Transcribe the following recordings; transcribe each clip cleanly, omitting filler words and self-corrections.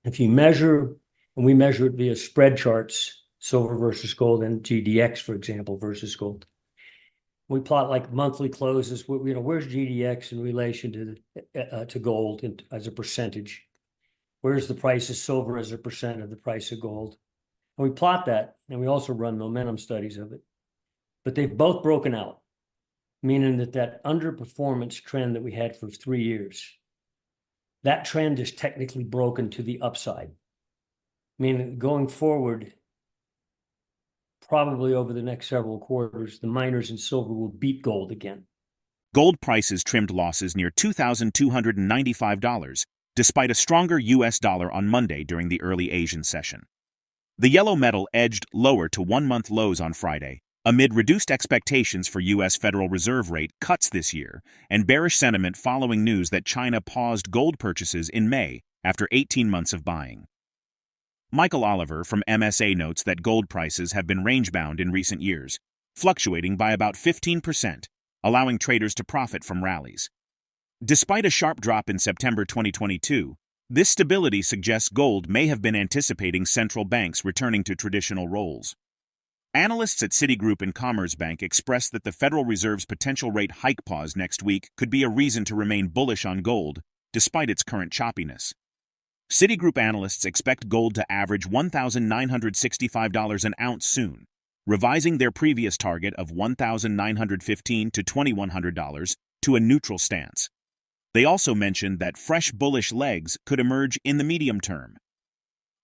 If you measure, and we measure it via spread charts, silver versus gold and GDX, for example, versus gold. We plot like monthly closes. Where's GDX in relation to gold as a percentage? Where's the price of silver as a percent of the price of gold? And we plot that, and we also run momentum studies of it. But they've both broken out, meaning that underperformance trend that we had for 3 years, that trend is technically broken to the upside, meaning going forward, probably over the next several quarters, the miners in silver will beat gold again. Gold prices trimmed losses near $2,295, despite a stronger U.S. dollar on Monday during the early Asian session. The yellow metal edged lower to one-month lows on Friday, amid reduced expectations for U.S. Federal Reserve rate cuts this year and bearish sentiment following news that China paused gold purchases in May after 18 months of buying. MichaelOliver from MSA notes that gold prices have been range-bound in recent years, fluctuating by about 15%, allowing traders to profit from rallies. Despite a sharp drop in September 2022, this stability suggests gold may have been anticipating central banks returning to traditional roles. Analysts at Citigroup and Commerzbank expressed that the Federal Reserve's potential rate hike pause next week could be a reason to remain bullish on gold, despite its current choppiness. Citigroup analysts expect gold to average $1,965 an ounce soon, revising their previous target of $1,915 to $2,100 to a neutral stance. They also mentioned that fresh bullish legs could emerge in the medium term.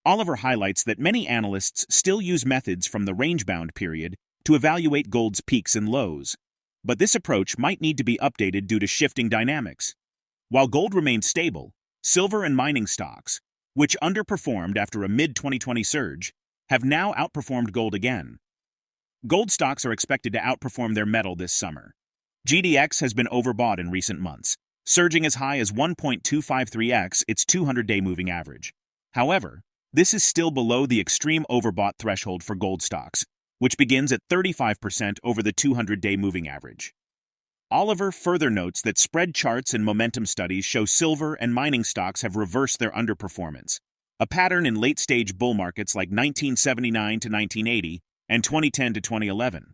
Oliver highlights that many analysts still use methods from the range-bound period to evaluate gold's peaks and lows, but this approach might need to be updated due to shifting dynamics. While gold remains stable, silver and mining stocks, which underperformed after a mid-2020 surge, have now outperformed gold again. Gold stocks are expected to outperform their metal this summer. GDX has been overbought in recent months, surging as high as 1.253x its 200-day moving average. However, this is still below the extreme overbought threshold for gold stocks, which begins at 35% over the 200-day moving average. Oliver further notes that spread charts and momentum studies show silver and mining stocks have reversed their underperformance, a pattern in late-stage bull markets like 1979 to 1980 and 2010 to 2011.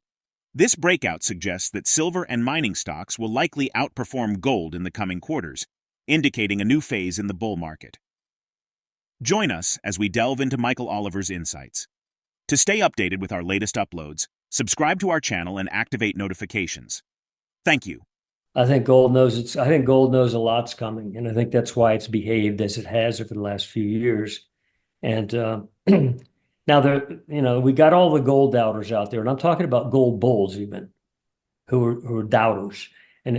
This breakout suggests that silver and mining stocks will likely outperform gold in the coming quarters, indicating a new phase in the bull market. Join us as we delve into MichaelOliver's insights. To stay updated with our latest uploads, subscribe to our channel and activate notifications. Thank you. I think gold knows a lot's coming, and I think that's why it's behaved as it has over the last few years. And now we got all the gold doubters out there, and I'm talking about gold bulls even, who are doubters. And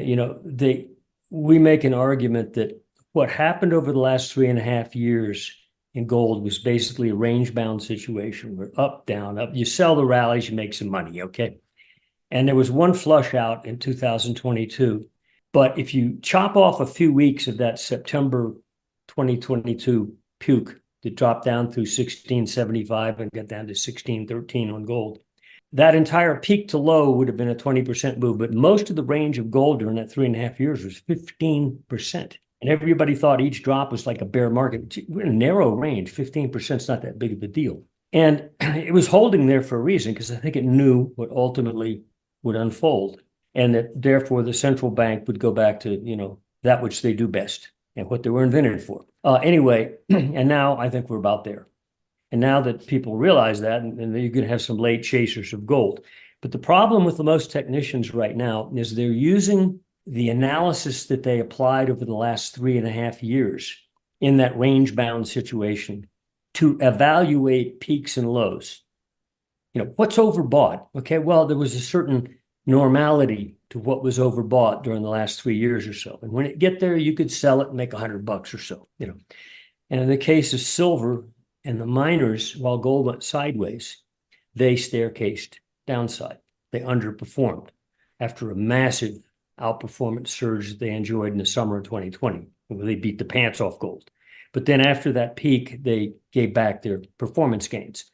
we make an argument that what happened over the last 3.5 years in gold was basically a range-bound situation. We're up, down, up. You sell the rallies, you make some money, okay? And there was one flush out in 2022. But if you chop off a few weeks of that September 2022 puke that dropped down through 1675 and got down to 1613 on gold, that entire peak to low would have been a 20% move. But most of the range of gold during that 3.5 years was 15%. And everybody thought each drop was like a bear market. We're in a narrow range. 15% is not that big of a deal. And it was holding there for a reason, because I think it knew what ultimately would unfold, and that therefore the central bank would go back to that which they do best and what they were invented for. Anyway, and now I think we're about there. And now that people realize that, and you're going to have some late chasers of gold. But the problem with the most technicians right now is they're using the analysis that they applied over the last 3.5 years in that range-bound situation to evaluate peaks and lows. What's overbought? Okay, well, there was a certain normality to what was overbought during the last 3 years or so. And when it get there, you could sell it and make $100 or so, And in the case of silver and the miners, while gold went sideways, they staircased downside. They underperformed after a massive outperformance surge that they enjoyed in the summer of 2020, where they beat the pants off gold. But then after that peak, they gave back their performance gains.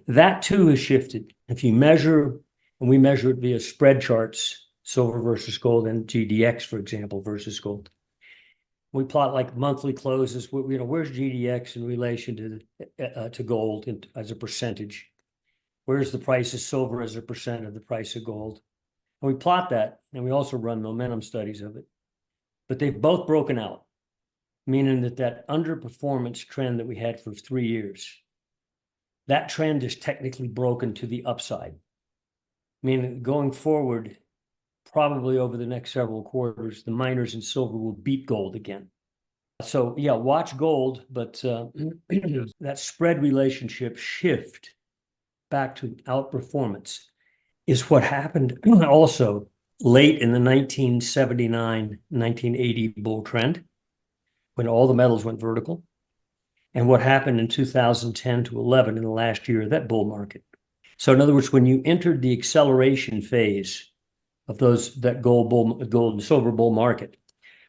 That too has shifted. If you measure, and we measure it via spread charts, silver versus gold and GDX, for example, versus gold, We plot like monthly closes. Where's GDX in relation to gold as a percentage? Where's the price of silver as a percent of the price of gold? And we plot that, and we also run momentum studies of it. But they've both broken out, meaning that underperformance trend that we had for 3 years, that trend is technically broken to the upside. Meaning going forward, probably over the next several quarters, the miners in silver will beat gold again. So yeah, watch gold, but that spread relationship shift back to outperformance is what happened also late in the 1979, 1980 bull trend, when all the metals went vertical, and what happened in 2010 to 11 in the last year of that bull market. So in other words, when you entered the acceleration phase of that gold and silver bull market,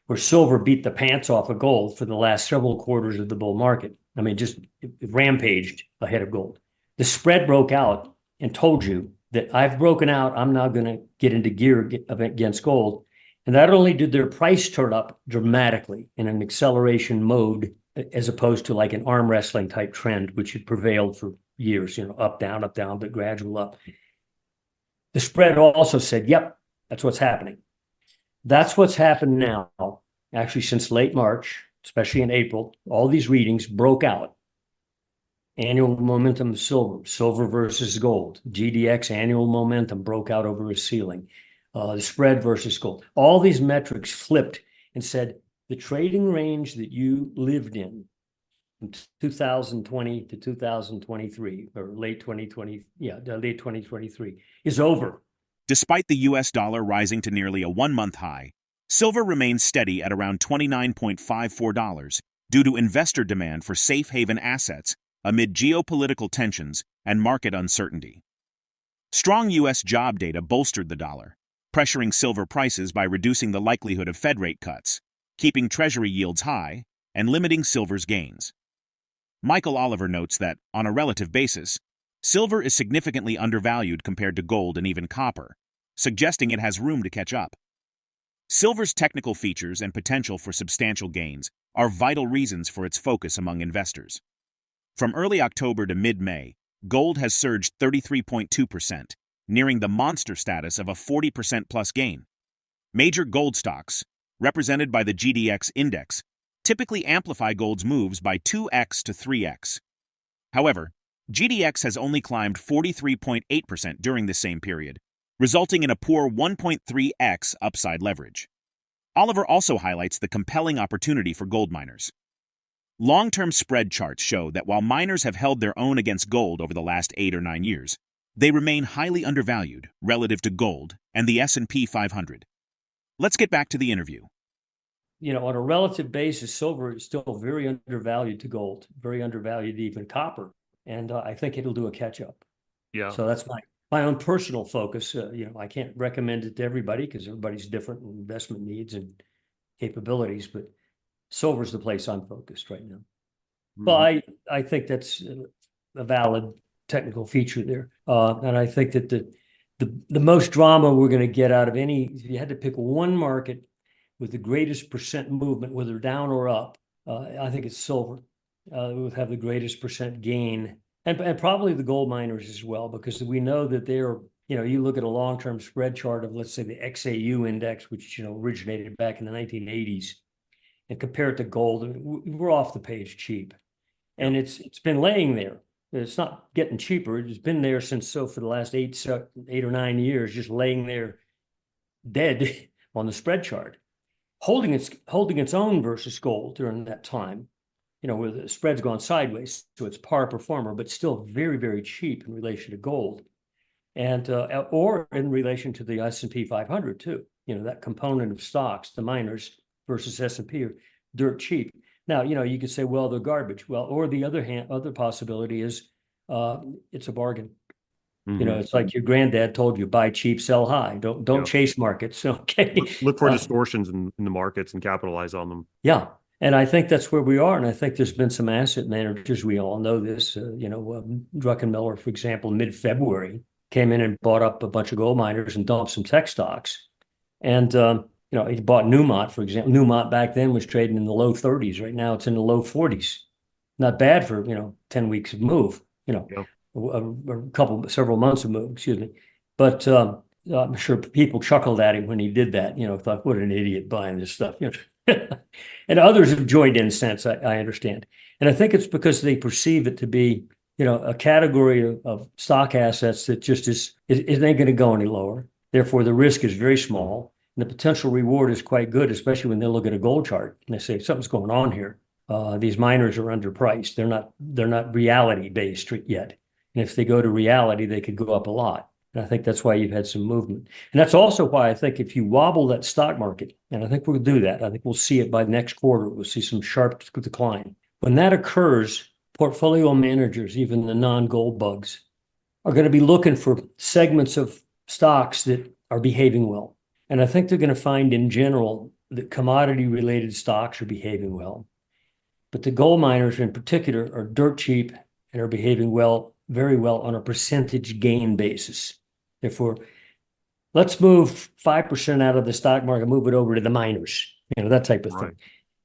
where silver beat the pants off of gold for the last several quarters of the bull market, I mean, just it rampaged ahead of gold. The spread broke out and told you that I've broken out, I'm now going to get into gear against gold. And not only did their price turn up dramatically in an acceleration mode, as opposed to like an arm wrestling type trend, which had prevailed for years, up, down, but gradual up. The spread also said, yep, that's what's happening. That's what's happened now, actually since late March, especially in April. All these readings broke out. Annual momentum of silver versus gold. GDX annual momentum broke out over a ceiling. The spread versus gold. All these metrics flipped and said, the trading range that you lived in from 2020 to 2023, or late 2023, is over. Despite the US dollar rising to nearly a one-month high, silver remains steady at around $29.54 due to investor demand for safe haven assets amid geopolitical tensions and market uncertainty. Strong US job data bolstered the dollar, pressuring silver prices by reducing the likelihood of Fed rate cuts, keeping Treasury yields high, and limiting silver's gains. MichaelOliver notes that, on a relative basis, silver is significantly undervalued compared to gold and even copper, suggesting it has room to catch up. Silver's technical features and potential for substantial gains are vital reasons for its focus among investors. From early October to mid-May, gold has surged 33.2%, nearing the monster status of a 40% plus gain. Major gold stocks, represented by the GDX index, typically amplify gold's moves by 2x to 3x. However, GDX has only climbed 43.8% during the same period, resulting in a poor 1.3x upside leverage. Oliver also highlights the compelling opportunity for gold miners. Long-term spread charts show that while miners have held their own against gold over the last 8 or 9 years, they remain highly undervalued relative to gold and the S&P 500. Let's get back to the interview. On a relative basis, silver is still very undervalued to gold, very undervalued to even copper. And I think it'll do a catch-up. Yeah. So that's my own personal focus. I can't recommend it to everybody because everybody's different in investment needs and capabilities, but silver's the place I'm focused right now. Mm-hmm. But I think that's a valid technical feature there. And I think that the most drama we're going to get out of if you had to pick one market with the greatest percent movement, whether down or up, I think it's silver. It would have the greatest percent gain, and probably the gold miners as well, because we know that they're, you look at a long-term spread chart of, let's say, the XAU index, which, originated back in the 1980s, and compare it to gold, we're off the page cheap. And it's been laying there. It's not getting cheaper. It's been there since, for the last 8 or 9 years, just laying there dead on the spread chart, holding its own versus gold during that time, where the spread's gone sideways, so it's par performer, but still very, very cheap in relation to gold, and or in relation to the S&P 500 too. That component of stocks, the miners versus S&P, are dirt cheap. Now, you could say, well, they're garbage. Well, or the other possibility is it's a bargain. Mm-hmm. It's like your granddad told you, buy cheap, sell high. Don't chase markets. Okay. Look for distortions in the markets and capitalize on them. Yeah. And I think that's where we are. And I think there's been some asset managers. We all know this. Druckenmiller, for example, mid-February came in and bought up a bunch of gold miners and dumped some tech stocks. And he bought Newmont, for example. Newmont back then was trading in the low 30s. Right now it's in the low 40s. Not bad for, 10 weeks of move, Yep. several months of move, excuse me. But I'm sure people chuckled at him when he did that, thought, what an idiot buying this stuff. And others have joined in since, I understand. And I think it's because they perceive it to be, a category of stock assets that just ain't going to go any lower. Therefore, the risk is very small. And the potential reward is quite good, especially when they look at a gold chart and they say, something's going on here. These miners are underpriced. They're not reality based yet. And if they go to reality, they could go up a lot. And I think that's why you've had some movement. And that's also why I think if you wobble that stock market, and I think we'll do that, I think we'll see it by next quarter, we'll see some sharp decline. When that occurs, portfolio managers, even the non-gold bugs, are going to be looking for segments of stocks that are behaving well. And I think they're going to find in general that commodity-related stocks are behaving well. But the gold miners in particular are dirt cheap and are behaving well, very well on a percentage gain basis. Therefore, let's move 5% out of the stock market, move it over to the miners, that type of thing.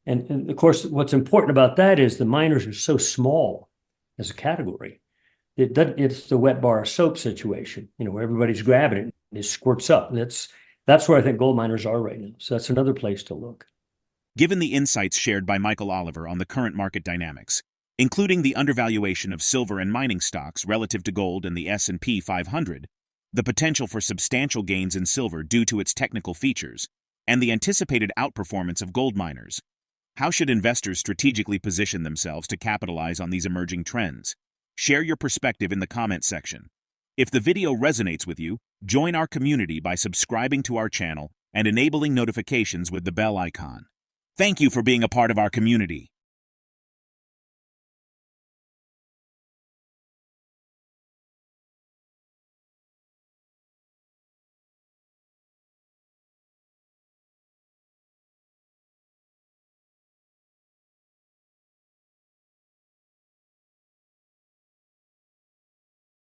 And of course, what's important about that is the miners are so small as a category. It's the wet bar of soap situation, where everybody's grabbing it and it squirts up. And that's where I think gold miners are right now. So that's another place to look. Given the insights shared by MichaelOliver on the current market dynamics, including the undervaluation of silver and mining stocks relative to gold and the S&P 500, the potential for substantial gains in silver due to its technical features, and the anticipated outperformance of gold miners, how should investors strategically position themselves to capitalize on these emerging trends? Share your perspective in the comments section. If the video resonates with you, join our community by subscribing to our channel and enabling notifications with the bell icon. Thank you for being a part of our community.